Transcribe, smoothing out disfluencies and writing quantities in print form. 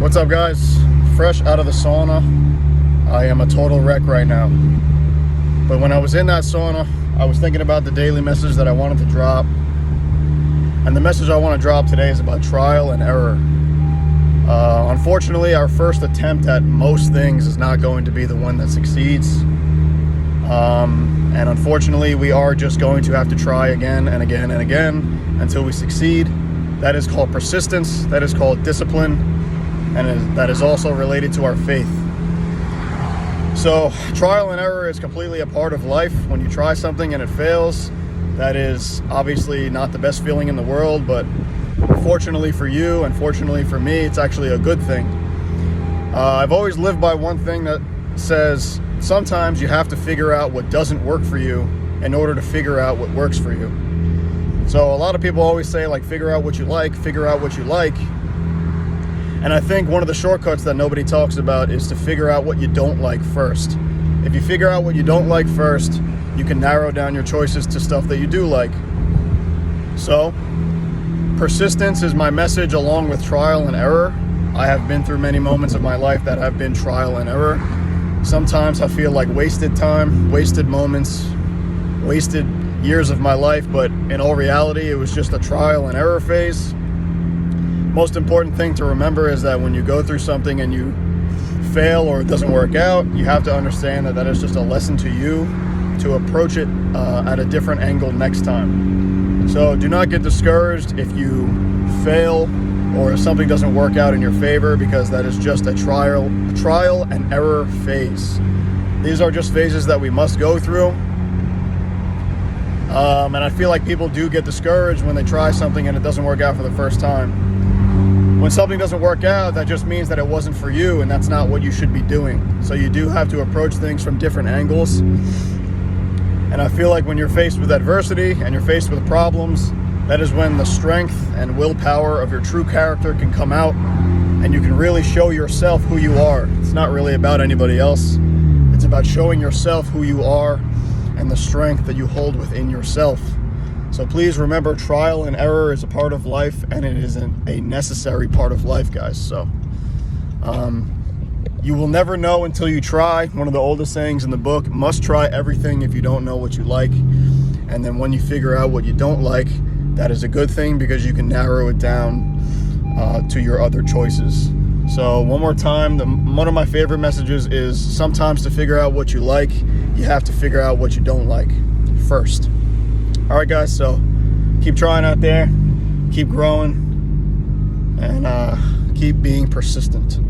What's up, guys? Fresh out of the sauna. I am a total wreck right now. But when I was in that sauna, I was thinking about the daily message that I wanted to drop. And the message I want to drop today is about trial and error. Unfortunately, our first attempt at most things is not going to be the one that succeeds. And unfortunately, we are just going to have to try again and again and again until we succeed. That is called persistence. That is called discipline. And that is also related to our faith. So trial and error is completely a part of life. When you try something and it fails, that is obviously not the best feeling in the world, but fortunately for you and fortunately for me, it's actually a good thing. I've always lived by one thing that says sometimes you have to figure out what doesn't work for you in order to figure out what works for you. So a lot of people always say, like, figure out what you like, figure out what you like. And I think one of the shortcuts that nobody talks about is to figure out what you don't like first. If you figure out what you don't like first, you can narrow down your choices to stuff that you do like. So, persistence is my message, along with trial and error. I have been through many moments of my life that have been trial and error. Sometimes I feel like wasted time, wasted moments, wasted years of my life, but in all reality, it was just a trial and error phase. Most important thing to remember is that when you go through something and you fail or it doesn't work out, you have to understand that that is just a lesson to you to approach it at a different angle next time. So do not get discouraged if you fail or if something doesn't work out in your favor, because that is just a trial and error phase. These are just phases that we must go through. And I feel like people do get discouraged when they try something and it doesn't work out for the first time. When something doesn't work out, that just means that it wasn't for you, and that's not what you should be doing. So you do have to approach things from different angles. And I feel like when you're faced with adversity and you're faced with problems, that is when the strength and willpower of your true character can come out, and you can really show yourself who you are. It's not really about anybody else. It's about showing yourself who you are and the strength that you hold within yourself. So please remember, trial and error is a part of life, and it is a necessary part of life, guys. So you will never know until you try. One of the oldest sayings in the book: must try everything if you don't know what you like. And then when you figure out what you don't like, that is a good thing, because you can narrow it down to your other choices. So one more time, one of my favorite messages is sometimes to figure out what you like, you have to figure out what you don't like first. All right, guys, so keep trying out there, keep growing, and keep being persistent.